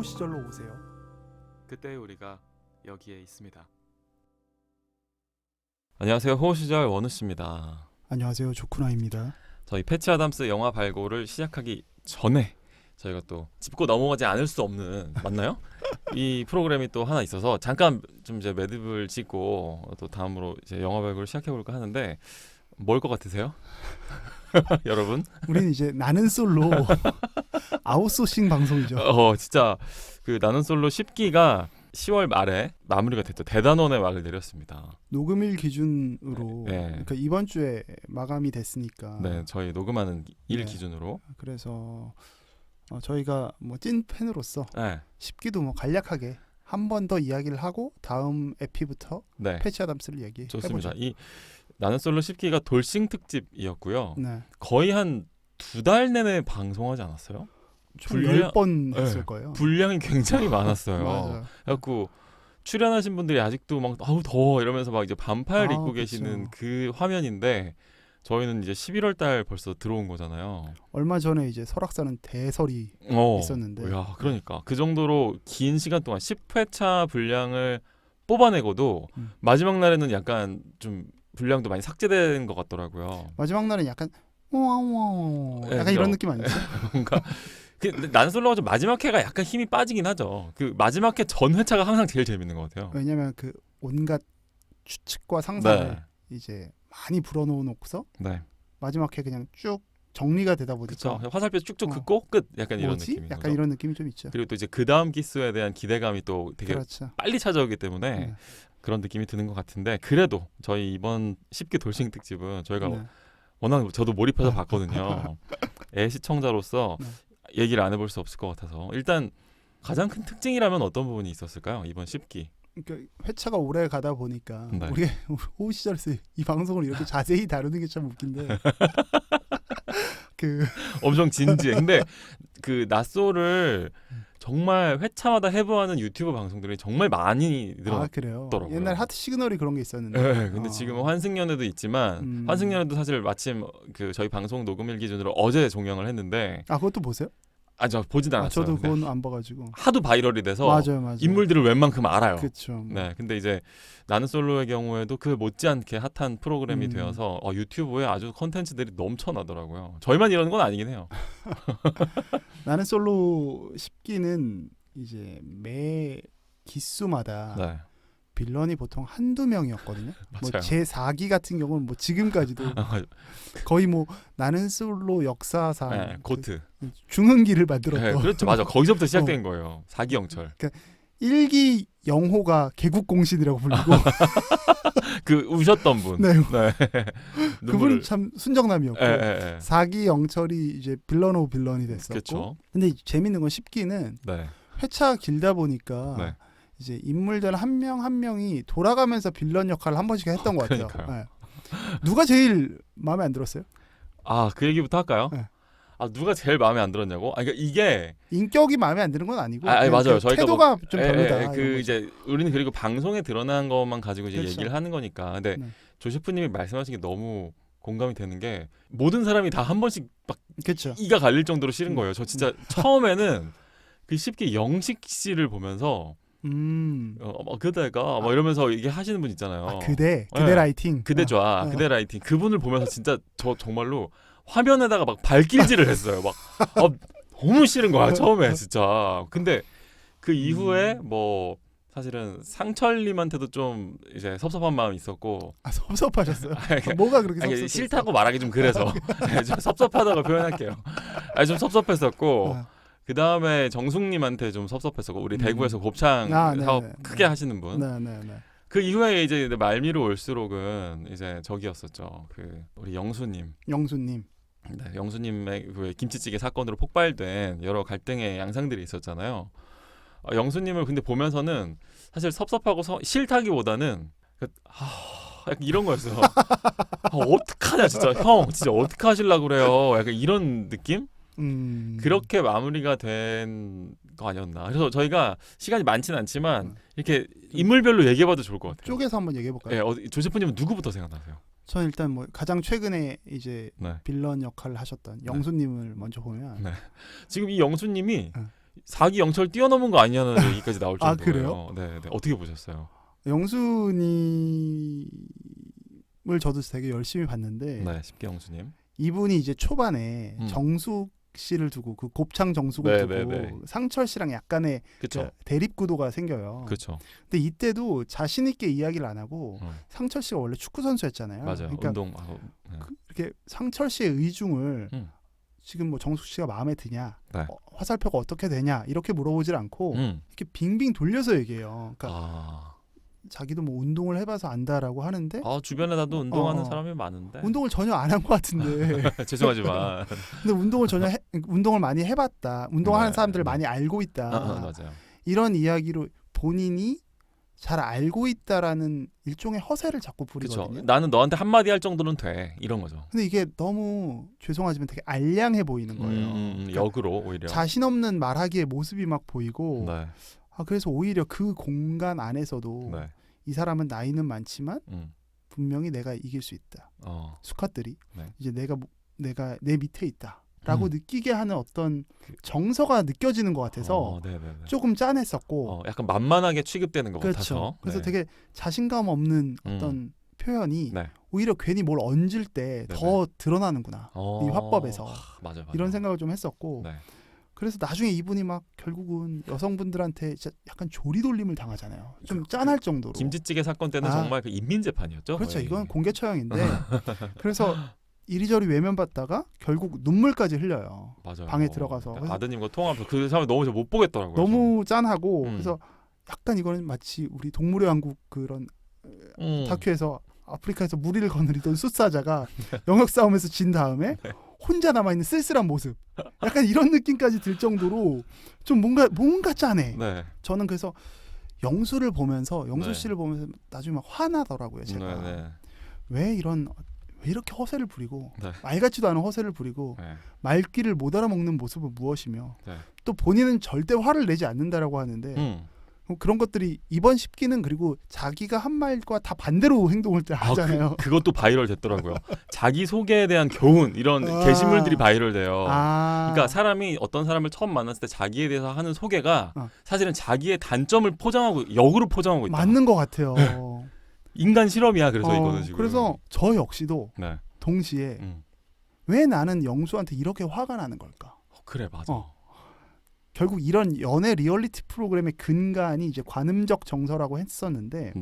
시절로 오세요. 그때 우리가 여기에 있습니다. 안녕하세요. 호시절 원우씨입니다. 안녕하세요. 조쿠나입니다. 저희 패치 아담스 영화 발고를 시작하기 전에 저희가 또 짚고 넘어가지 않을 수 없는 맞나요? 이 프로그램이 또 하나 있어서 잠깐 좀 이제 매듭을 짓고 또 다음으로 이제 영화 발고를 시작해 볼까 하는데 뭘 것 같으세요? 여러분? 우리는 이제 나는 솔로 아웃소싱 방송이죠. 진짜 그 나는 솔로 10기가 10월 말에 마무리가 됐죠. 대단원의 막을 내렸습니다. 녹음일 기준으로 네. 그러니까 이번 주에 마감이 됐으니까. 네, 저희 녹음하는 일 네. 기준으로. 그래서 저희가 뭐 찐 팬으로서 네, 10기도 뭐 간략하게 한 번 더 이야기를 하고 다음 에피부터 네, 패치 아담스를 얘기해 좋습니다. 보죠. 이 나는 솔로 10기가 돌싱 특집이었고요. 네. 거의 한 2달 내내 방송하지 않았어요? 총 분량- 10번 네. 했을 거예요. 분량이 굉장히 많았어요. 맞아요. 그래갖고 출연하신 분들이 아직도 막 아우 더워 이러면서 막 이제 반팔 입고 그쵸. 계시는 그 화면인데 저희는 이제 11월 달 벌써 들어온 거잖아요. 얼마 전에 이제 설악산은 대설이 있었는데. 야, 그러니까 그 정도로 긴 시간 동안 10회차 분량을 뽑아내고도 마지막 날에는 약간 좀 분량도 많이 삭제된 것 같더라고요. 마지막 날은 약간 와와 네, 약간 그죠. 이런 느낌 아니죠? 뭔가 근데 나는 솔로가 좀 마지막 회가 약간 힘이 빠지긴 하죠. 그 마지막 회 전 회차가 항상 제일 재밌는 것 같아요. 왜냐면 그 온갖 추측과 상상을 네, 이제 많이 불어넣어놓고서 네, 마지막 회 그냥 쭉 정리가 되다 그렇죠. 보니까 화살표 쭉쭉 어. 긋고 끝 약간 이런 뭐지? 느낌인 약간 거죠. 이런 느낌이 좀 있죠. 그리고 또 이제 그 다음 기수에 대한 기대감이 또 되게 그렇죠. 빨리 찾아오기 때문에 네. 그런 느낌이 드는 것 같은데 그래도 저희 이번 10기 돌싱 특집은 저희가 네. 워낙 저도 몰입해서 봤거든요. 애 시청자로서 네. 얘기를 안 해볼 수 없을 것 같아서 일단 가장 큰 특징이라면 어떤 부분이 있었을까요? 이번 10기. 그러니까 회차가 오래 가다 보니까 네. 우리가 호우 시절에서 이 방송을 이렇게 자세히 다루는 게 참 웃긴데 그 엄청 진지해. 근데 그 낯소를 정말 회차마다 해부하는 유튜브 방송들이 정말 많이 늘어났더라고요. 그래요. 옛날 하트 시그널이 그런 게 있었는데. 네, 근데 지금은 환승연애도 있지만 환승연애도 사실 마침 그 저희 방송 녹음일 기준으로 어제 종영을 했는데 그것도 보세요? 저 보진 않았어요. 저도 근데 그건 안 봐가지고. 하도 바이럴이 돼서 맞아요. 인물들을 웬만큼 알아요. 그렇죠. 네, 근데 이제 나는 솔로의 경우에도 그 못지않게 핫한 프로그램이 되어서 유튜브에 아주 컨텐츠들이 넘쳐나더라고요. 저희만 이러는 건 아니긴 해요. 나는 솔로 10기는 이제 매 기수마다 네, 빌런이 보통 한두 명이었거든요. 뭐 맞아요. 제 4기 같은 경우는 뭐 지금까지도 거의 뭐 나는 솔로 역사상 네, 고트. 그 중흥기를 네, 만들었던 그렇죠, 맞아. 거기서부터 시작된 거예요. 사기영철. 1기 영호가 개국공신이라고 불리고 그 우셨던 분. 네. 눈물을. 그분은 참 순정남이었고 예. 4기 영철이 이제 빌런 오브 빌런이 됐었고 그렇죠. 근데 재밌는 건 10기는 네. 회차가 길다 보니까 네. 이제 인물들 한 명 한 명이 돌아가면서 빌런 역할을 한 번씩 했던 것 같아요. 그러니까요. 네. 누가 제일 마음에 안 들었어요? 그 얘기부터 할까요? 네. 누가 제일 마음에 안 들었냐고? 그러니까 이게 인격이 마음에 안 드는 건 아니고 맞아요. 그 저희가 태도가 좀 별로다. 이런 그 거죠. 이제 우리는 그리고 방송에 드러난 것만 가지고 이제 그렇죠. 얘기를 하는 거니까. 근데 네. 조셰프님이 말씀하신 게 너무 공감이 되는 게 모든 사람이 다 한 번씩 막 그렇죠. 이가 갈릴 정도로 싫은 거예요. 저 진짜 처음에는 그 쉽게 영식 씨를 보면서 그대가 막 이러면서 이게 하시는 분 있잖아요. 그대 네. 라이팅. 그대 좋아. 그대 라이팅. 그분을 보면서 진짜 저 정말로 화면에다가 막 발길질을 했어요. 막 너무 싫은 거야 처음에 진짜. 근데 그 이후에 뭐 사실은 상철님한테도 좀 이제 섭섭한 마음이 있었고. 섭섭하셨어요? 뭐가 그렇게 섭섭했어요? 싫다고 말하기 좀 그래서 좀 섭섭하다고 표현할게요. 좀 섭섭했었고. 그 다음에 정숙님한테 좀 섭섭했었고 우리 대구에서 곱창 사업 크게 하시는 분. 네. 그 이후에 이제 말미로 올수록은 이제 저기였었죠. 그 우리 영수님. 네, 영수님의 그 김치찌개 사건으로 폭발된 여러 갈등의 양상들이 있었잖아요. 영수님을 근데 보면서는 사실 섭섭하고 싫다기보다는 약간 이런 거였어요. 어떡하냐 진짜 형 진짜 어떻게 하시려고 그래요. 약간 이런 느낌? 그렇게 마무리가 된 거 아니었나. 그래서 저희가 시간이 많지는 않지만 이렇게 인물별로 얘기해봐도 좋을 것 같아요. 쪼개서 한번 얘기해볼까요? 네, 조세프님은 누구부터 생각나세요? 저는 일단 뭐 가장 최근에 이제 네. 빌런 역할을 하셨던 영수님을 먼저 보면 네. 지금 이 영수님이 사기 영철 뛰어넘은 거 아니냐는 얘기까지 나올 정도예요. 아, 그래요? 네, 네. 어떻게 보셨어요? 영수님을 저도 되게 열심히 봤는데 네, 10개 영수님. 이분이 이제 초반에 정숙 씨를 두고 그 곱창 정숙을 두고 네. 상철 씨랑 약간의 그 대립 구도가 생겨요. 그렇죠. 근데 이때도 자신 있게 이야기를 안 하고 상철 씨가 원래 축구 선수였잖아요. 맞아요. 그러니까 운동하고 이렇게 상철 씨의 의중을 지금 뭐 정숙 씨가 마음에 드냐, 네. 화살표가 어떻게 되냐 이렇게 물어보질 않고 이렇게 빙빙 돌려서 얘기해요. 그러니까 자기도 뭐 운동을 해봐서 안다라고 하는데 주변에 나도 운동하는 사람이 많은데 운동을 전혀 안 한 것 같은데 죄송하지만 근데 운동을 많이 해봤다, 운동하는 사람들을 많이 알고 있다, 맞아요. 이런 이야기로 본인이 잘 알고 있다라는 일종의 허세를 자꾸 부리거든요. 그쵸. 나는 너한테 한마디 할 정도는 돼, 이런 거죠. 근데 이게 너무 죄송하지만 되게 알량해 보이는 거예요. 그러니까 역으로 오히려 자신 없는 말하기의 모습이 막 보이고 네. 그래서 오히려 그 공간 안에서도 네. 이 사람은 나이는 많지만 분명히 내가 이길 수 있다. 수컷들이 네. 이제 내가 내 밑에 있다라고 느끼게 하는 어떤 정서가 느껴지는 것 같아서 조금 짠했었고 약간 만만하게 취급되는 것 그렇죠. 같아서 그래서 되게 자신감 없는 어떤 표현이 오히려 괜히 뭘 얹을 때 더 드러나는구나 이 화법에서 맞아. 이런 생각을 좀 했었고 네. 그래서 나중에 이분이 막 결국은 여성분들한테 진짜 약간 조리돌림을 당하잖아요. 좀 짠할 정도로. 김치찌개 사건 때는 정말 그 인민재판이었죠. 그렇죠. 거의. 이건 공개 처형인데 그래서 이리저리 외면받다가 결국 눈물까지 흘려요. 맞아요. 방에 들어가서. 아드님과 통화하면서 그 사람을 너무 못 보겠더라고요. 너무 짠하고 그래서 약간 이거는 마치 우리 동물의 왕국 그런 다큐에서 아프리카에서 무리를 거느리던 숫사자가 영역 싸움에서 진 다음에 혼자 남아있는 쓸쓸한 모습, 약간 이런 느낌까지 들 정도로 좀 뭔가 짠해. 네. 저는 그래서 영수 씨를 보면서 나중에 막 화나더라고요. 제가 왜 이렇게 허세를 부리고 말 같지도 않은 허세를 부리고 말귀를 못 알아먹는 모습은 무엇이며 또 본인은 절대 화를 내지 않는다라고 하는데 그런 것들이 이번 10기는 그리고 자기가 한 말과 다 반대로 행동을 하잖아요. 그것도 바이럴 됐더라고요. 자기 소개에 대한 교훈 이런 게시물들이 바이럴돼요. 그러니까 사람이 어떤 사람을 처음 만났을 때 자기에 대해서 하는 소개가 사실은 자기의 단점을 포장하고 역으로 포장하고 있다. 맞는 것 같아요. 인간 실험이야. 그래서 이거는 지금. 그래서 저 역시도 동시에 왜 나는 영수한테 이렇게 화가 나는 걸까? 그래 맞아. 결국 이런 연애 리얼리티 프로그램의 근간이 이제 관음적 정서라고 했었는데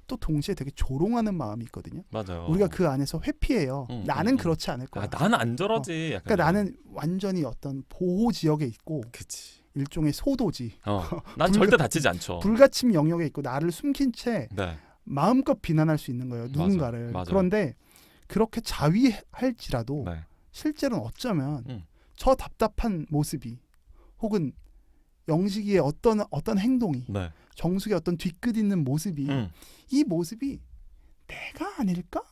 또 동시에 되게 조롱하는 마음이 있거든요. 맞아요. 우리가 그 안에서 회피해요. 나는 그렇지 않을 거야. 나는 안 저러지. 약간 그러니까 나는 완전히 어떤 보호 지역에 있고 그치. 일종의 소도지. 난 절대 다치지 않죠. 불가침 영역에 있고 나를 숨긴 채 마음껏 비난할 수 있는 거예요. 누군가를. 맞아. 그런데 그렇게 자위할지라도 실제로는 어쩌면 저 답답한 모습이 혹은 영식이의 어떤 행동이 정숙의 어떤 뒤끝 있는 모습이 이 모습이 내가 아닐까?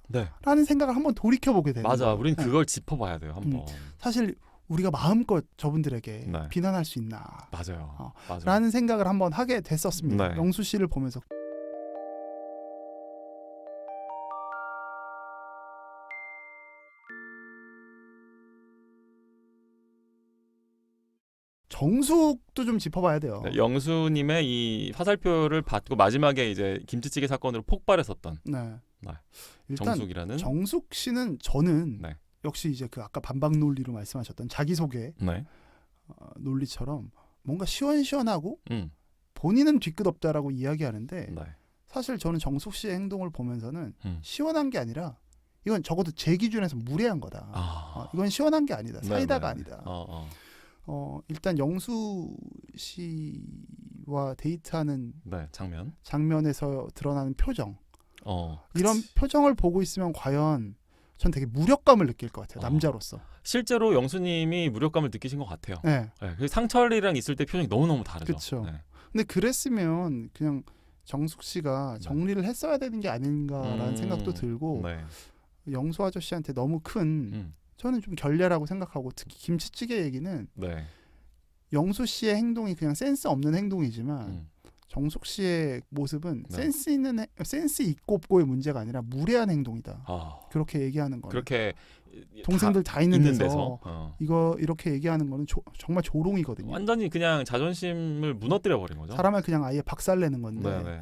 라는 생각을 한번 돌이켜보게 되는 맞아. 거예요. 우린 그걸 짚어봐야 돼요. 한번. 사실 우리가 마음껏 저분들에게 비난할 수 있나? 맞아요. 라는 생각을 한번 하게 됐었습니다. 영수 씨를 보면서. 정숙도 좀 짚어봐야 돼요. 영수님의 이 화살표를 받고 마지막에 이제 김치찌개 사건으로 폭발했었던 일단 정숙이라는 정숙 씨는 저는 역시 이제 그 아까 반박 논리로 말씀하셨던 자기소개 논리처럼 뭔가 시원시원하고 본인은 뒤끝 없다라고 이야기하는데 사실 저는 정숙 씨의 행동을 보면서는 시원한 게 아니라 이건 적어도 제 기준에서 무례한 거다. 이건 시원한 게 아니다. 사이다가 아니다. 일단 영수 씨와 데이트하는 장면에서 드러나는 표정 이런 표정을 보고 있으면 과연 전 되게 무력감을 느낄 것 같아요. 남자로서. 실제로 영수님이 무력감을 느끼신 것 같아요. 상철이랑 있을 때 표정이 너무너무 다르죠. 그렇죠. 근데 그랬으면 그냥 정숙 씨가 정리를 했어야 되는 게 아닌가라는 생각도 들고 영수 아저씨한테 너무 큰 저는 좀 결례라고 생각하고 특히 김치찌개 얘기는 영수 씨의 행동이 그냥 센스 없는 행동이지만 정숙 씨의 모습은 센스 있고 없고의 문제가 아니라 무례한 행동이다. 그렇게 얘기하는 거예요. 그렇게 동생들 다 있는 데서 이거 이렇게 얘기하는 거는 정말 조롱이거든요. 완전히 그냥 자존심을 무너뜨려 버린 거죠. 사람을 그냥 아예 박살내는 건데. 네네.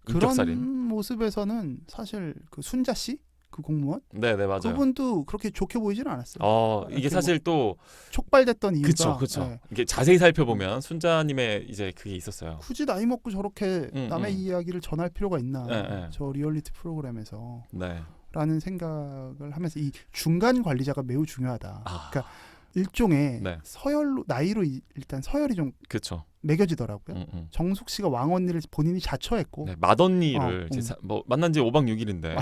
그런 모습에서는 사실 그 순자 씨? 그 공무원? 네네 맞아요. 그분도 그렇게 좋게 보이지는 않았어요. 이게 사실 또 촉발됐던 이유가 그렇죠. 네. 이게 자세히 살펴보면 순자님의 이제 그게 있었어요. 굳이 나이 먹고 저렇게 남의 이야기를 전할 필요가 있나? 저 리얼리티 프로그램에서. 네. 라는 생각을 하면서 이 중간 관리자가 매우 중요하다. 그러니까 일종의 서열로 나이로 일단 서열이 좀 그쵸. 매겨지더라고요. 정숙 씨가 왕 언니를 본인이 자처했고 맏언니를 뭐 만난 지 5박 6일인데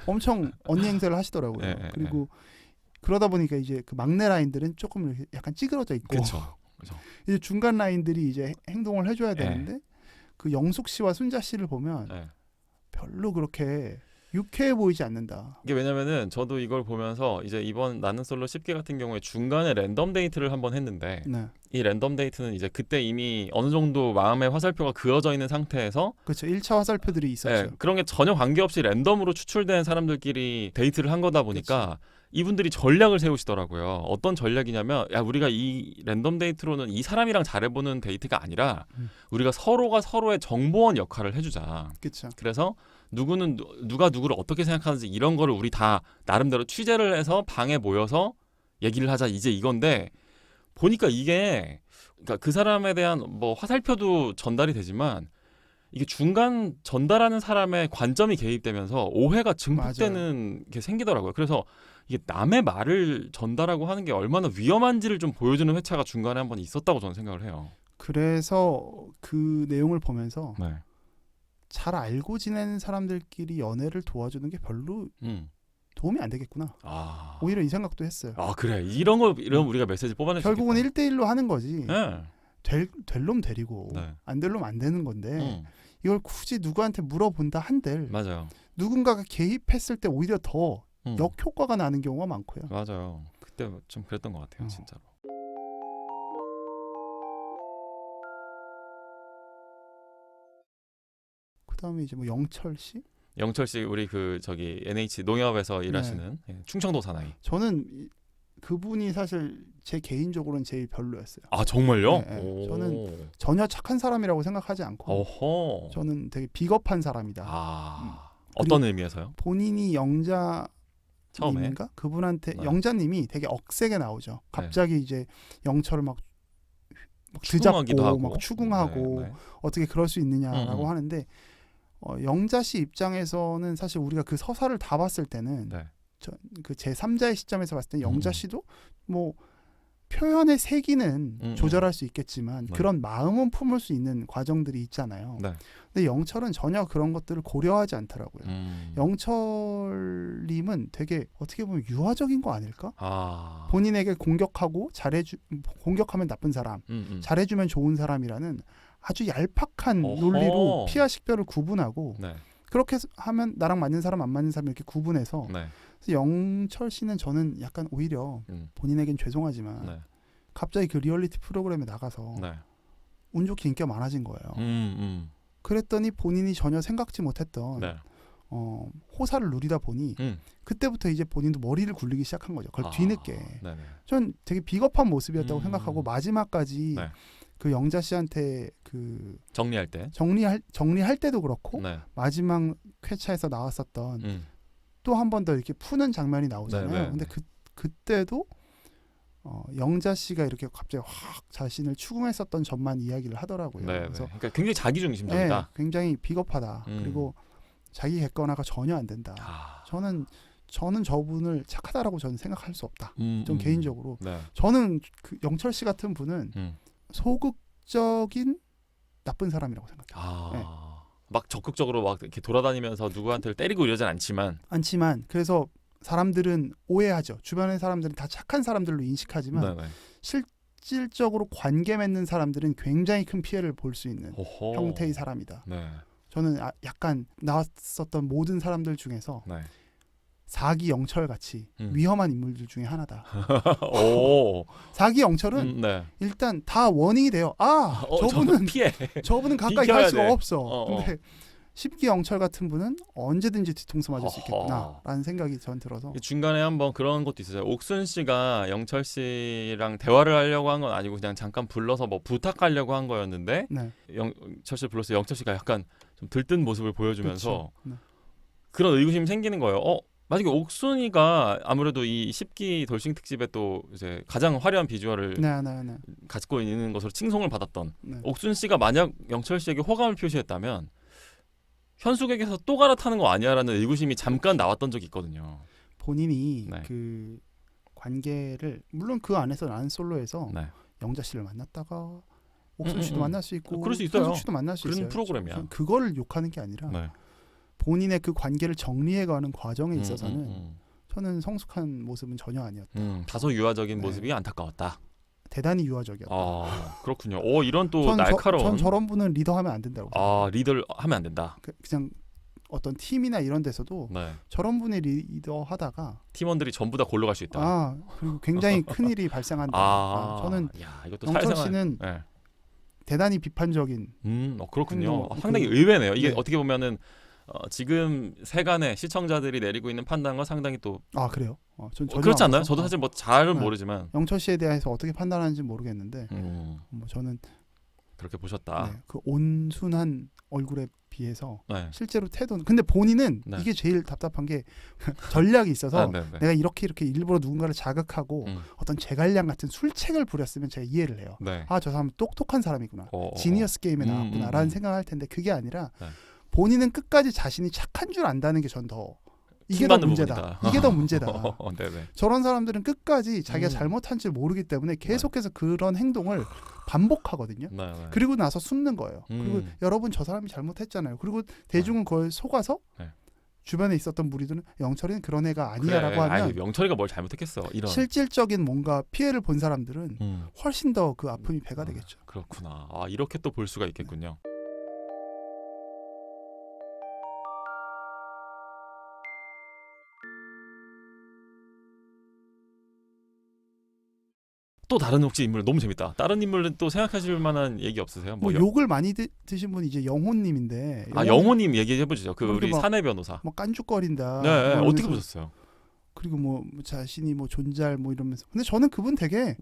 엄청 언니 행세를 하시더라고요. 그리고 그러다 보니까 이제 그 막내 라인들은 조금 약간 찌그러져 있고 그쵸. 이제 중간 라인들이 이제 행동을 해줘야 되는데 그 영숙 씨와 순자 씨를 보면 별로 그렇게 유쾌해 보이지 않는다. 이게 왜냐면은 저도 이걸 보면서 이제 이번 나는 솔로 10개 같은 경우에 중간에 랜덤 데이트를 한번 했는데 이 랜덤 데이트는 이제 그때 이미 어느 정도 마음의 화살표가 그어져 있는 상태에서 그렇죠. 1차 화살표들이 있었죠. 그런 게 전혀 관계없이 랜덤으로 추출된 사람들끼리 데이트를 한 거다 보니까 그렇죠. 이분들이 전략을 세우시더라고요. 어떤 전략이냐면 야 우리가 이 랜덤 데이트로는 이 사람이랑 잘해보는 데이트가 아니라 우리가 서로가 서로의 정보원 역할을 해주자. 그렇죠. 그래서 누구는 누가 누구를 어떻게 생각하는지 이런 거를 우리 다 나름대로 취재를 해서 방에 모여서 얘기를 하자 이제 이건데 보니까 이게 그러니까 그 사람에 대한 뭐 화살표도 전달이 되지만 이게 중간 전달하는 사람의 관점이 개입되면서 오해가 증폭되는 게 생기더라고요. 그래서 이게 남의 말을 전달하고 하는 게 얼마나 위험한지를 좀 보여주는 회차가 중간에 한번 있었다고 저는 생각을 해요. 그래서 그 내용을 보면서 잘 알고 지내는 사람들끼리 연애를 도와주는 게 별로 도움이 안 되겠구나. 오히려 이 생각도 했어요. 그래. 이런 우리가 메시지 뽑아낼 수 있겠다. 결국은 1대1로 하는 거지. 될 놈 데리고 안 될 놈 안 되는 건데 이걸 굳이 누구한테 물어본다 한들 맞아요. 누군가가 개입했을 때 오히려 더 역효과가 나는 경우가 많고요. 맞아요. 그때 좀 그랬던 것 같아요. 진짜로. 그다음에 이제 뭐 영철 씨 우리 그 저기 NH 농협에서 일하시는 충청도 사나이. 저는 그분이 사실 제 개인적으로는 제일 별로였어요. 정말요? 저는 전혀 착한 사람이라고 생각하지 않고 저는 되게 비겁한 사람이다. 어떤 의미에서요? 본인이 영자님인가? 그분한테 영자님이 되게 억세게 나오죠. 갑자기 이제 영철을 막 드잡고 하고. 막 추궁하고 어떻게 그럴 수 있느냐라고 하는데 영자 씨 입장에서는 사실 우리가 그 서사를 다 봤을 때는 그 제3자의 시점에서 봤을 때 영자 씨도 뭐 표현의 세기는 조절할 수 있겠지만 그런 마음은 품을 수 있는 과정들이 있잖아요. 근데 영철은 전혀 그런 것들을 고려하지 않더라고요. 영철님은 되게 어떻게 보면 유화적인 거 아닐까? 본인에게 공격하면 나쁜 사람, 잘해주면 좋은 사람이라는 아주 얄팍한 논리로 피와 식별을 구분하고 그렇게 하면 나랑 맞는 사람 안 맞는 사람 이렇게 구분해서 그래서 영철 씨는 저는 약간 오히려 본인에겐 죄송하지만 갑자기 그 리얼리티 프로그램에 나가서 운 좋게 인기가 많아진 거예요. 그랬더니 본인이 전혀 생각지 못했던 호사를 누리다 보니 그때부터 이제 본인도 머리를 굴리기 시작한 거죠. 그걸 뒤늦게. 전 되게 비겁한 모습이었다고 생각하고 마지막까지 그 영자 씨한테 그 정리할 때도 그렇고 마지막 회차에서 나왔었던 또 한 번 더 이렇게 푸는 장면이 나오잖아요. 근데 그때도 영자 씨가 이렇게 갑자기 확 자신을 추궁했었던 점만 이야기를 하더라고요. 그래서 그러니까 굉장히 자기중심적이다. 굉장히 비겁하다. 그리고 자기 객관화가 전혀 안 된다. 저는 저분을 착하다라고 저는 생각할 수 없다. 좀 개인적으로 저는 그 영철 씨 같은 분은 소극적인 나쁜 사람이라고 생각해요. 막 적극적으로 막 이렇게 돌아다니면서 누구한테 때리고 이러진 않지만 그래서 사람들은 오해하죠. 주변의 사람들은 다 착한 사람들로 인식하지만 실질적으로 관계 맺는 사람들은 굉장히 큰 피해를 볼 수 있는 형태의 사람이다. 저는 약간 나왔었던 모든 사람들 중에서 사기 영철 같이 위험한 인물들 중에 하나다. 사기 영철은 일단 다 워닝이 돼요. 저분은 가까이 갈 수가 없어. 근데 10기 영철 같은 분은 언제든지 뒤통수 맞을 수 있겠구나라는 생각이 전 들어서 중간에 한번 그런 것도 있었어요. 옥순 씨가 영철 씨랑 대화를 하려고 한 건 아니고 그냥 잠깐 불러서 뭐 부탁하려고 한 거였는데 네. 영철 씨 불러서 영철 씨가 약간 좀 들뜬 모습을 보여주면서 네. 그런 의구심이 생기는 거예요. 만약에 옥순이가 아무래도 이 10기 돌싱 특집에 또 이제 가장 화려한 비주얼을 갖고 있는 것으로 칭송을 받았던 옥순 씨가 만약 영철 씨에게 호감을 표시했다면 현숙에게서 또 갈아타는 거 아니야라는 의구심이 잠깐 나왔던 적이 있거든요. 본인이 그 관계를 물론 그 안에서 나는 솔로에서 영자 씨를 만났다가 옥순 씨도 만날 수 있고 그럴 수 있어요. 현숙 씨도 만날 수 그런 있어요. 프로그램이야. 그걸 욕하는 게 아니라 본인의 그 관계를 정리해가는 과정에 있어서는 저는 성숙한 모습은 전혀 아니었다. 다소 유아적인 모습이 안타까웠다. 대단히 유아적이었다. 그렇군요. 이런 또 날카로운. 전 저런 분은 리더하면 안 된다고 생각해요. 리더를 하면 안 된다. 그냥 어떤 팀이나 이런 데서도 저런 분이 리더하다가 팀원들이 전부 다 골로 갈 수 있다. 그리고 굉장히 큰 일이 발생한다. 저는 영철 씨는 대단히 비판적인. 그렇군요. 상당히 의외네요. 이게 어떻게 보면은 지금 세간의 시청자들이 내리고 있는 판단과 상당히 또 그래요? 전 그렇지 않나요? 저도 사실 뭐 잘은 모르지만 영철 씨에 대해서 어떻게 판단하는지 모르겠는데 뭐 저는 그렇게 보셨다. 그 온순한 얼굴에 비해서 실제로 태도는 근데 본인은 이게 제일 답답한 게 전략이 있어서 내가 이렇게 일부러 누군가를 자극하고 어떤 제갈량 같은 술책을 부렸으면 제가 이해를 해요. 저 사람은 똑똑한 사람이구나. 지니어스 게임에 나왔구나라는 생각할 텐데 그게 아니라 본인은 끝까지 자신이 착한 줄 안다는 게 전 더 이게 더 문제다. 이게 더 문제다. 저런 사람들은 끝까지 자기가 잘못한 줄 모르기 때문에 계속해서 그런 행동을 반복하거든요. 그리고 나서 숨는 거예요. 그리고 여러분 저 사람이 잘못했잖아요. 그리고 대중은 그걸 속아서 주변에 있었던 무리들은 영철이는 그런 애가 아니야라고 하면 영철이가 뭘 잘못했겠어. 이런 실질적인 뭔가 피해를 본 사람들은 훨씬 더 그 아픔이 배가 되겠죠. 그렇구나. 이렇게 또 볼 수가 있겠군요. 또 다른 혹시 인물 너무 재밌다. 다른 인물은 또 생각하실 만한 얘기 없으세요? 뭐 욕을 많이 드신 분이 이제 영호님인데. 영호님 얘기해 보시죠. 그 우리 사내 변호사. 뭐 깐죽거린다. 어떻게 보셨어요? 그리고 뭐 자신이 뭐 존잘 뭐 이러면서. 근데 저는 그분 되게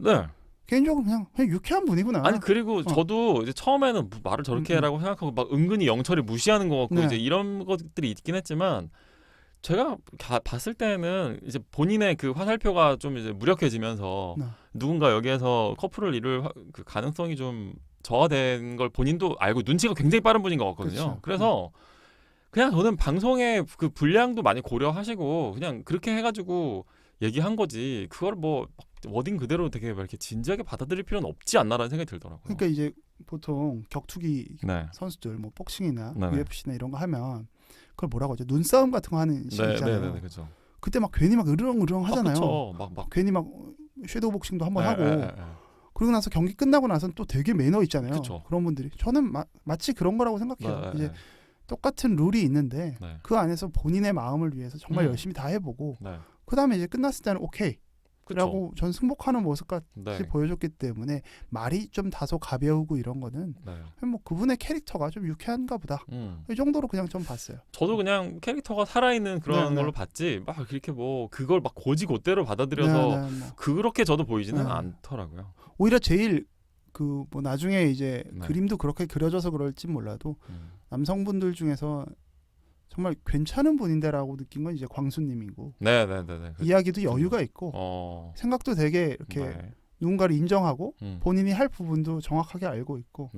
개인적으로 그냥 유쾌한 분이구나. 아니 그리고 저도 이제 처음에는 말을 저렇게 해라고 생각하고 막 은근히 영철이 무시하는 것 같고 이제 이런 것들이 있긴 했지만. 제가 봤을 때는 이제 본인의 그 화살표가 좀 이제 무력해지면서 누군가 여기에서 커플을 이룰 그 가능성이 좀 저하된 걸 본인도 알고 눈치가 굉장히 빠른 분인 것 같거든요. 그래서 그냥 저는 방송의 그 분량도 많이 고려하시고 그냥 그렇게 해가지고 얘기한 거지. 그걸 뭐 워딩 그대로 되게 이렇게 진지하게 받아들일 필요는 없지 않나라는 생각이 들더라고요. 그러니까 이제 보통 격투기 선수들 뭐 복싱이나 UFC나 이런 거 하면 그걸 뭐라고 하죠? 눈싸움 같은 거 하는 씬 있잖아요. 그렇죠. 그때 막 괜히 막 으르렁으르렁 하잖아요. 막 괜히 막 섀도우 복싱도 한번 하고 그리고 나서 경기 끝나고 나서는 또 되게 매너 있잖아요. 그런 분들이 저는 마치 그런 거라고 생각해요. 이제 똑같은 룰이 있는데 그 안에서 본인의 마음을 위해서 정말 열심히 다 해보고 그 다음에 이제 끝났을 때는 오케이. 라고 전 승복하는 모습같이 보여줬기 때문에 말이 좀 다소 가벼우고 이런 거는 뭐 그분의 캐릭터가 좀 유쾌한가 보다. 이 정도로 그냥 좀 봤어요. 저도 그냥 캐릭터가 살아있는 그런 걸로 봤지 막 이렇게 뭐 그걸 막 고지고대로 받아들여서 그렇게 저도 보이지는 않더라고요. 오히려 제일 그 뭐 나중에 이제 그림도 그렇게 그려져서 그럴지 몰라도 남성분들 중에서 정말 괜찮은 분인데라고 느낀 건 이제 광수님이고 이야기도 여유가 있고 생각도 되게 이렇게 누군가를 인정하고 본인이 할 부분도 정확하게 알고 있고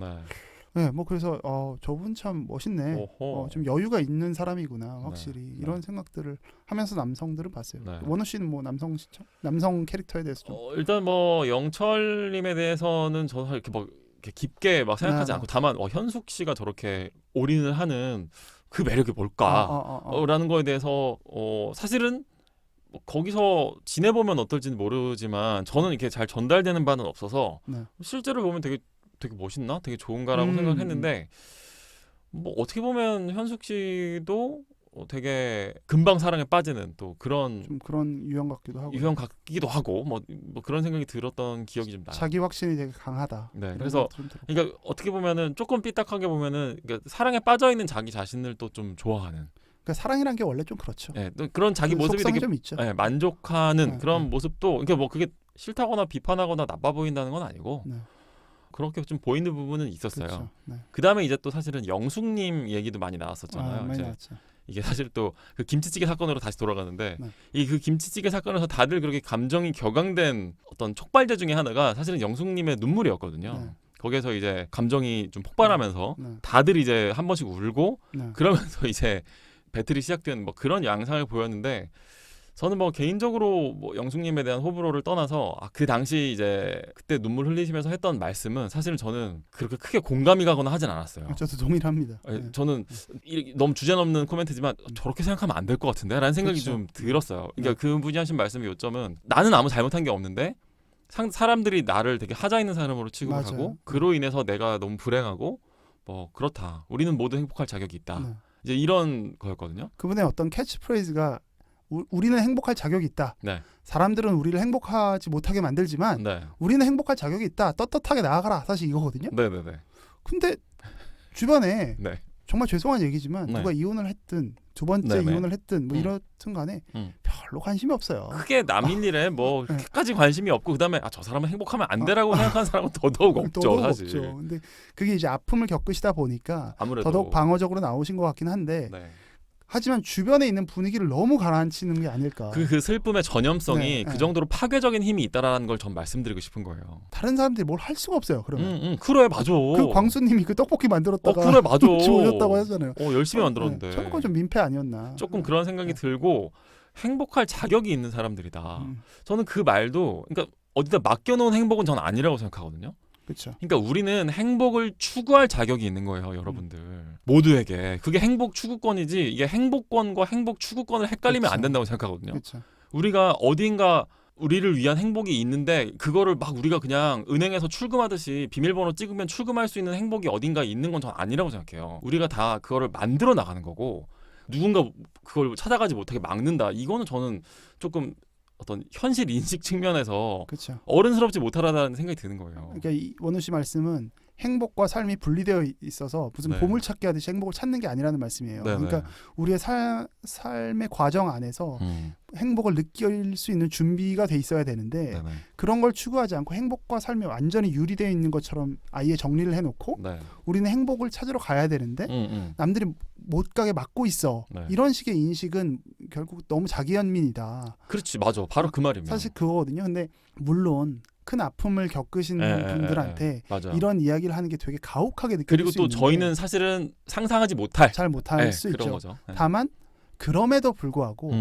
뭐 그래서 저분 참 멋있네. 좀 여유가 있는 사람이구나 확실히 이런 생각들을 하면서 남성들은 봤어요. 원우 씨는 뭐 남성 캐릭터에 대해서 좀 일단 뭐 영철님에 대해서는 저는 이렇게 막 이렇게 깊게 막 생각하지 않고 다만 현숙 씨가 저렇게 올인을 하는 그 매력이 뭘까라는 거에 대해서 사실은 뭐 거기서 지내보면 어떨지는 모르지만 저는 이렇게 잘 전달되는 바는 없어서 실제로 보면 되게 멋있나? 되게 좋은가라고 생각했는데 뭐 어떻게 보면 현숙 씨도 되게 금방 사랑에 빠지는 또 그런 좀 그런 유형 같기도 하고 뭐 그런 생각이 들었던 기억이 좀 나요. 자기 확신이 되게 강하다. 네, 그래서 그러니까 어떻게 보면은 조금 삐딱하게 보면은 그러니까 사랑에 빠져 있는 자기 자신을 또 좀 좋아하는. 그러니까 사랑이란 게 원래 좀 그렇죠. 네, 또 그런 자기 그 모습이 되게 좀 있죠. 네, 만족하는 그런 모습도 그러니까 뭐 그게 싫다거나 비판하거나 나빠 보인다는 건 아니고. 네. 그렇게 좀 보이는 부분은 있었어요. 그렇죠. 네. 그다음에 이제 또 사실은 영숙님 얘기도 많이 나왔었잖아요. 많이 나왔죠. 이게 사실 또 그 김치찌개 사건으로 다시 돌아가는데 네. 이 그 김치찌개 사건에서 다들 그렇게 감정이 격앙된 어떤 촉발제 중에 하나가 사실은 영숙님의 눈물이었거든요. 네. 거기에서 이제 감정이 좀 폭발하면서 네. 다들 이제 한 번씩 울고 네. 그러면서 이제 배틀이 시작된 뭐 그런 양상을 보였는데 저는 뭐 개인적으로 뭐 영숙님에 대한 호불호를 떠나서 그 당시 이제 그때 눈물 흘리시면서 했던 말씀은 사실은 저는 그렇게 크게 공감이 가거나 하진 않았어요. 저도 동의합니다. 네. 저는 너무 주제넘는 코멘트지만 저렇게 생각하면 안 될 것 같은데 라는 생각이 그렇죠. 좀 들었어요. 그러니까 네. 그분이 하신 말씀의 요점은 나는 아무 잘못한 게 없는데 사람들이 나를 되게 하자 있는 사람으로 취급을 맞아요. 하고 그로 인해서 내가 너무 불행하고 뭐 그렇다. 우리는 모두 행복할 자격이 있다. 네. 이제 이런 거였거든요. 그분의 어떤 캐치프레이즈가 우리는 행복할 자격이 있다. 네. 사람들은 우리를 행복하지 못하게 만들지만 네. 우리는 행복할 자격이 있다. 떳떳하게 나아가라. 사실 이거거든요. 네네네. 근데 주변에 네. 정말 죄송한 얘기지만 네. 누가 이혼을 했든 두 번째 네네. 이혼을 했든 뭐 이렇든 간에 별로 관심이 없어요. 크게 남인 일에 뭐 네. 그렇게까지 관심이 없고 그다음에 저 사람은 행복하면 안 되라고 생각하는 사람은 더더욱 없죠. 더더욱 사실. 없죠. 근데 그게 이제 아픔을 겪으시다 보니까 아무래도 더더욱 방어적으로 나오신 것 같긴 한데 네. 하지만 주변에 있는 분위기를 너무 가라앉히는 게 아닐까. 그 슬픔의 전염성이 네, 그 네. 정도로 파괴적인 힘이 있다라는 걸 전 말씀드리고 싶은 거예요. 다른 사람들이 뭘 할 수가 없어요. 그러면 그래 맞아. 그 광수님이 그 떡볶이 만들었다가 그래 맞아. 주셨다고 하잖아요. 열심히 만들었는데. 저건 좀 민폐 아니었나. 조금 그런 생각이 들고 행복할 자격이 있는 사람들이다. 저는 그 말도 그러니까 어디다 맡겨놓은 행복은 전 아니라고 생각하거든요. 그렇죠. 그러니까 우리는 행복을 추구할 자격이 있는 거예요, 여러분들. 모두에게. 그게 행복 추구권이지 이게 행복권과 행복 추구권을 헷갈리면 그쵸. 안 된다고 생각하거든요. 그렇죠. 우리가 어딘가 우리를 위한 행복이 있는데 그거를 막 우리가 그냥 은행에서 출금하듯이 비밀번호 찍으면 출금할 수 있는 행복이 어딘가에 있는 건 전 아니라고 생각해요. 우리가 다 그거를 만들어 나가는 거고 누군가 그걸 찾아가지 못하게 막는다. 이거는 저는 조금 어떤 현실 인식 측면에서 그렇죠. 어른스럽지 못하다는 생각이 드는 거예요. 그러니까 이 원우 씨 말씀은 행복과 삶이 분리되어 있어서 무슨 네. 보물찾기 하듯이 행복을 찾는 게 아니라는 말씀이에요. 네네. 그러니까 우리의 삶의 과정 안에서 행복을 느낄 수 있는 준비가 돼 있어야 되는데 네네. 그런 걸 추구하지 않고 행복과 삶이 완전히 유리되어 있는 것처럼 아예 정리를 해놓고 네. 우리는 행복을 찾으러 가야 되는데 남들이 못 가게 막고 있어. 네. 이런 식의 인식은 결국 너무 자기연민이다. 그렇지, 맞아. 바로 그 말입니다. 사실 그거거든요. 근데 물론 큰 아픔을 겪으신 분들한테 맞아. 이런 이야기를 하는 게 되게 가혹하게 느껴질 그리고 수 또 있는데 저희는 사실은 상상하지 못할 잘 못할 수 그런 있죠. 거죠. 네. 다만 그럼에도 불구하고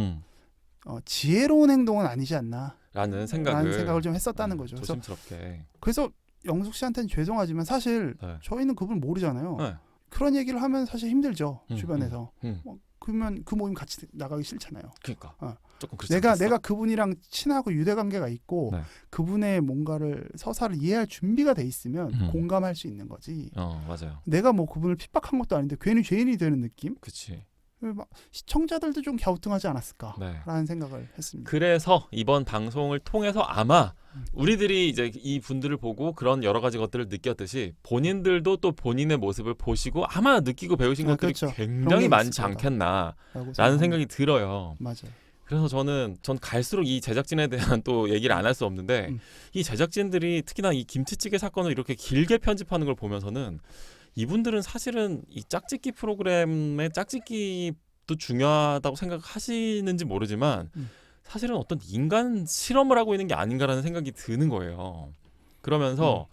지혜로운 행동은 아니지 않나 라는 생각을 좀 했었다는 거죠. 조심스럽게. 그래서 영숙 씨한테는 죄송하지만 사실 저희는 그분을 모르잖아요. 네. 그런 얘기를 하면 사실 힘들죠. 주변에서. 그러면 그 모임 같이 나가기 싫잖아요. 그러니까 조금 내가 그분이랑 친하고 유대 관계가 있고 네. 그분의 뭔가를 서사를 이해할 준비가 돼 있으면 공감할 수 있는 거지. 맞아요. 내가 뭐 그분을 핍박한 것도 아닌데 괜히 죄인이 되는 느낌? 그렇지. 막 시청자들도 좀 갸우뚱하지 않았을까라는 네. 생각을 했습니다. 그래서 이번 방송을 통해서 아마 우리들이 이제 이 분들을 보고 그런 여러 가지 것들을 느꼈듯이 본인들도 또 본인의 모습을 보시고 아마 느끼고 배우신 것들이 그렇죠. 굉장히 많지 않겠나라는 생각이 들어요. 맞아요. 그래서 전 갈수록 이 제작진에 대한 또 얘기를 안 할 수 없는데 이 제작진들이 특히나 이 김치찌개 사건을 이렇게 길게 편집하는 걸 보면서는 이분들은 사실은 이 짝짓기 프로그램의 짝짓기도 중요하다고 생각하시는지 모르지만 사실은 어떤 인간 실험을 하고 있는 게 아닌가라는 생각이 드는 거예요. 그러면서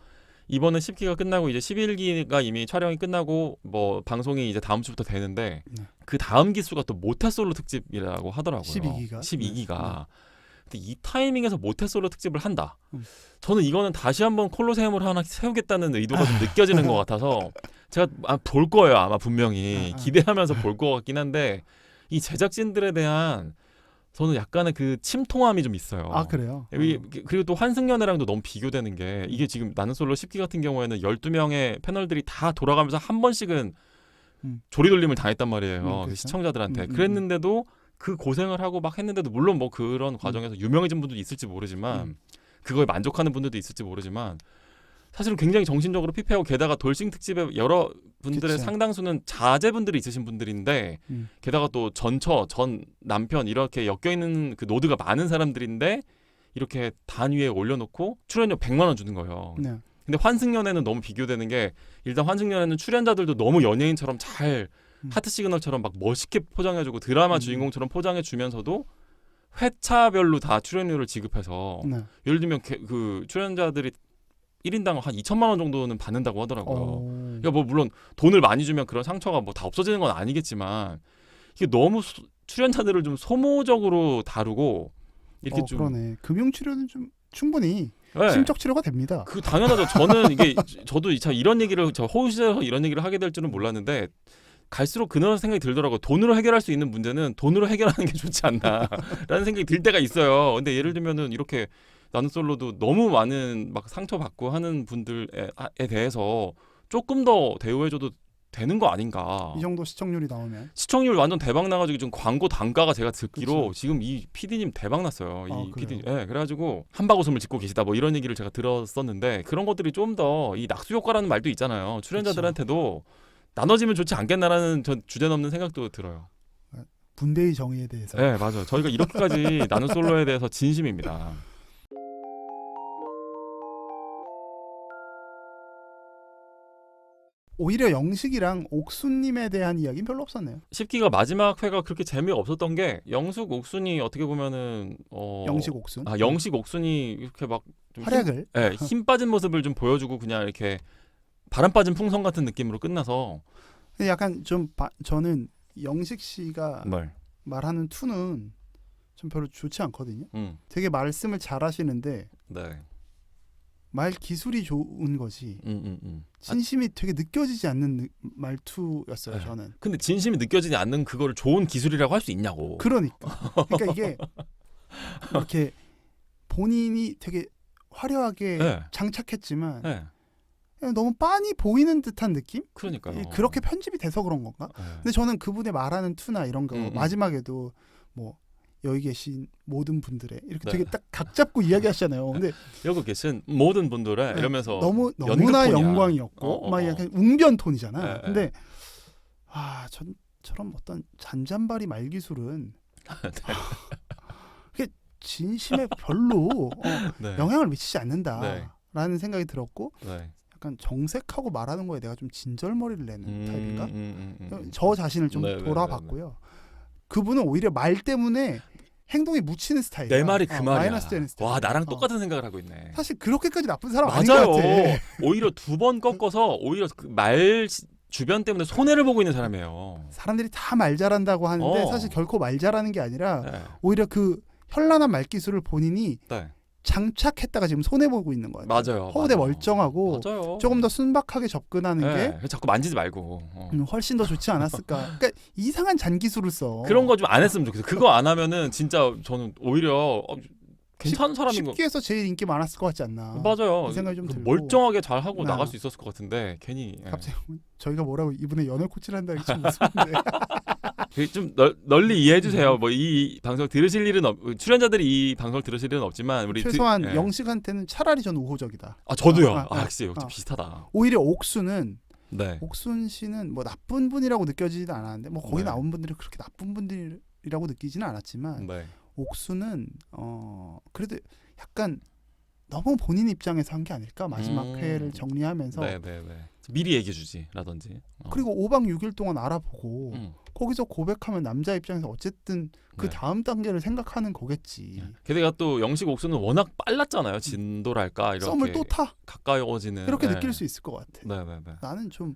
이번에 10기가 끝나고 이제 11기가 이미 촬영이 끝나고 뭐 방송이 이제 다음 주부터 되는데 그 다음 기수가 또 모태솔로 특집이라고 하더라고요. 12기가. 근데 이 타이밍에서 모태솔로 특집을 한다. 저는 이거는 다시 한번 콜로세움을 하나 세우겠다는 의도가 좀 느껴지는 것 같아서 제가 볼 거예요. 아마 분명히 기대하면서 볼 것 같긴 한데 이 제작진들에 대한 저는 약간의 그 침통함이 좀 있어요. 아 그래요? 그리고 또 환승연애랑도 너무 비교되는 게 이게 지금 나는 솔로 10기 같은 경우에는 12명의 패널들이 다 돌아가면서 한 번씩은 조리돌림을 당했단 말이에요. 그 그렇죠? 시청자들한테. 그랬는데도 그 고생을 하고 막 했는데도 물론 뭐 그런 과정에서 유명해진 분들도 있을지 모르지만 그거에 만족하는 분들도 있을지 모르지만 사실은 굉장히 정신적으로 피폐하고 게다가 돌싱 특집에 여러 분들의 그치. 상당수는 자제분들이 있으신 분들인데 게다가 또 전 남편 이렇게 엮여있는 그 노드가 많은 사람들인데 이렇게 단 위에 올려놓고 출연료 100만 원 주는 거예요. 네. 근데 환승연애는 너무 비교되는 게 일단 환승연애는 출연자들도 너무 연예인처럼 잘 하트 시그널처럼 막 멋있게 포장해주고 드라마 주인공처럼 포장해주면서도 회차별로 다 출연료를 지급해서 예를 들면 그 출연자들이 1인당 한 2천만 원 정도는 받는다고 하더라고요. 그러니까 뭐 물론 돈을 많이 주면 그런 상처가 뭐 다 없어지는 건 아니겠지만 이게 너무 출연자들을 좀 소모적으로 다루고 이렇게 좀 그러네. 금융 치료는 좀 충분히 네. 심적 치료가 됩니다. 그 당연하죠. 저는 이게 저도 참 이런 얘기를 저 호흡시에서 이런 얘기를 하게 될 줄은 몰랐는데 갈수록 그런 생각이 들더라고요. 돈으로 해결할 수 있는 문제는 돈으로 해결하는 게 좋지 않나라는 생각이 들 때가 있어요. 근데 예를 들면은 이렇게 나는 솔로도 너무 많은 막 상처받고 하는 분들에 대해서 조금 더 대우해줘도 되는 거 아닌가. 이 정도 시청률이 나오면 시청률 완전 대박 나가지고 지금 광고 단가가 제가 듣기로 그쵸. 지금 이 PD님 대박 났어요. 이 그래요? PD, 예, 그래가지고 한바구음을 짓고 계시다 뭐 이런 얘기를 제가 들었었는데 그런 것들이 좀 더 이 낙수 효과라는 말도 있잖아요. 출연자들한테도 나눠지면 좋지 않겠나라는 전 주제넘는 생각도 들어요. 분대의 정의에 대해서. 네, 맞아요. 저희가 이렇게까지 나는 솔로에 대해서 진심입니다. 오히려 영식이랑 옥수님에 대한 이야기는 별로 없었네요. 10기가 마지막 회가 그렇게 재미없었던 게 영숙 옥순이 어떻게 보면은 영식 옥순. 영식 옥순이 이렇게 막 좀 활약을 힘 빠진 모습을 좀 보여주고 그냥 이렇게 바람 빠진 풍선 같은 느낌으로 끝나서 근데 약간 좀 저는 영식 씨가 말하는 투는 좀 별로 좋지 않거든요. 되게 말씀을 잘하시는데 네. 말 기술이 좋은 거지. 진심이 되게 느껴지지 않는 말투였어요. 저는. 근데 진심이 느껴지지 않는 그거를 좋은 기술이라고 할 수 있냐고. 그러니까 이게 이렇게 본인이 되게 화려하게 장착했지만 그냥 너무 빤히 보이는 듯한 느낌? 그러니까요. 그렇게 편집이 돼서 그런 건가? 근데 저는 그분의 말하는 투나 이런 거 마지막에도 뭐 여기 계신 모든 분들의 이렇게 되게 딱 각 잡고 이야기하시잖아요. 근데 여기 계신 모든 분들의 이러면서 너무나 영광이었고 막 약간 웅변 톤이잖아. 근데 전처럼 어떤 잔잔바리 말 기술은 그게 진심에 별로 영향을 미치지 않는다라는 생각이 들었고 약간 정색하고 말하는 거에 내가 좀 진절머리를 내는 타입인가? 저 자신을 좀 돌아봤고요. 그분은 오히려 말 때문에 행동이 묻히는 스타일이야. 내 말이 그 말이야. 마이너스 되는 스타일. 와, 나랑 똑같은 생각을 하고 있네. 사실 그렇게까지 나쁜 사람 아닌 것 같아. 오히려 2번 꺾어서 오히려 그 말 주변 때문에 손해를 보고 있는 사람이에요. 사람들이 다 말 잘한다고 하는데 사실 결코 말 잘하는 게 아니라 오히려 그 현란한 말 기술을 본인이 장착했다가 지금 손해 보고 있는 거예요. 맞아요. 허우대 멀쩡하고 조금 더 순박하게 접근하는 게 자꾸 만지지 말고 훨씬 더 좋지 않았을까. 그러니까 이상한 잔기술을 써. 그런 거 좀 안 했으면 좋겠어. 그거 안 하면은 진짜 저는 오히려 괜찮은 사람인 거. 10기에서 제일 인기 많았을 것 같지 않나. 맞아요. 이 생각이 좀 들고. 멀쩡하게 잘 하고 나갈 수 있었을 것 같은데 괜히. 갑자기 저희가 뭐라고 이분의 연애 코치를 한다는 게 좀 무서운데. 좀 널리 이해해 주세요. 뭐 이 방송 들으실 일은 출연자들이 이 방송을 들으실 일은 없지만 우리 최소한 영식한테는 차라리 전 우호적이다. 저도요. 역시 비슷하다. 오히려 옥수는 옥순 씨는 뭐 나쁜 분이라고 느껴지지도 않았는데 뭐 거기 나온 분들이 그렇게 나쁜 분들이라고 느끼지는 않았지만 옥수는 그래도 약간 너무 본인 입장에서 한 게 아닐까. 마지막 회를 정리하면서 미리 얘기해 주지라든지. 그리고 5박 6일 동안 알아보고 거기서 고백하면 남자 입장에서 어쨌든 그 다음 단계를 생각하는 거겠지. 게다가 또 영식 옥수는 워낙 빨랐잖아요. 진도랄까 이렇게 썸을 또 타. 가까워지는. 이렇게 느낄 수 있을 것 같아. 나는 좀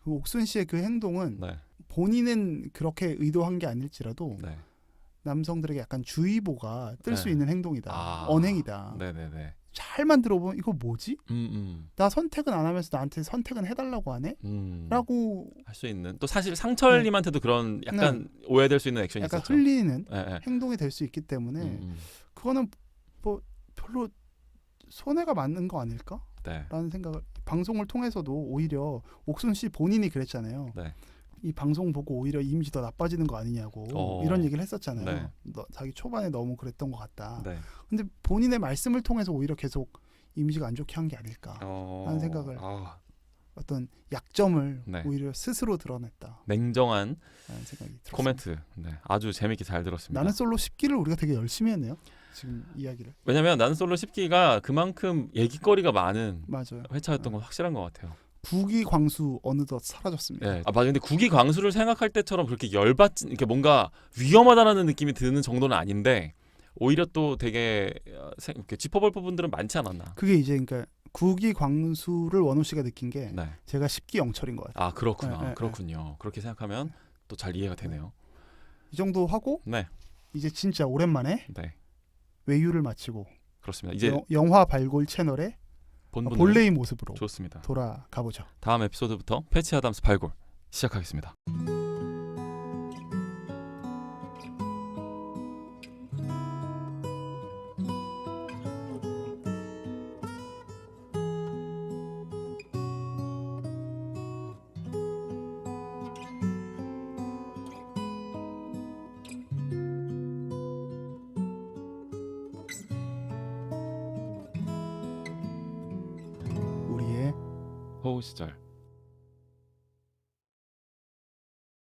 그 옥순 씨의 그 행동은 본인은 그렇게 의도한 게 아닐지라도 남성들에게 약간 주의보가 뜰 수 있는 행동이다. 언행이다. 잘 만들어보면 이거 뭐지? 나 선택은 안 하면서 나한테 선택은 해달라고 하네? 라고 할 수 있는. 또 사실 상철님한테도 그런 약간 오해될 수 있는 액션이 약간 있었죠. 흘리는 행동이 될 수 있기 때문에 그거는 뭐 별로 손해가 맞는 거 아닐까? 라는 생각을 방송을 통해서도 오히려 옥순 씨 본인이 그랬잖아요. 이 방송 보고 오히려 이미지 더 나빠지는 거 아니냐고 이런 얘기를 했었잖아요. 네. 자기 초반에 너무 그랬던 것 같다. 네. 근데 본인의 말씀을 통해서 오히려 계속 이미지가 안 좋게 한 게 아닐까 하는 생각을 어떤 약점을 네. 오히려 스스로 드러냈다. 냉정한 생각이 들었습니다. 코멘트 네. 아주 재밌게 잘 들었습니다. 나는 솔로 10기를 우리가 되게 열심히 했네요. 지금 이야기를. 왜냐면 나는 솔로 10기가 그만큼 얘기거리가 많은 맞아요. 회차였던 건 확실한 것 같아요. 국위 광수 어느덧 사라졌습니다. 네. 맞아. 근데 국위 광수를 생각할 때처럼 그렇게 열받진 이렇게 뭔가 위험하다라는 느낌이 드는 정도는 아닌데 오히려 또 되게 이렇게 짚어볼 부분들은 많지 않았나. 그게 이제 그러니까 국위 광수를 원호 씨가 느낀 게 네. 제가 10기 영철인 것 같아요. 아 그렇구나. 그렇군요. 그렇게 생각하면 또 잘 이해가 되네요. 이 정도 하고 네. 이제 진짜 오랜만에 네. 외유를 마치고 그렇습니다. 이제 영화 발골 채널의 본래의 모습으로 좋습니다. 돌아가 보죠. 다음 에피소드부터 패치 아담스 발골 시작하겠습니다. 우리의 호우 시절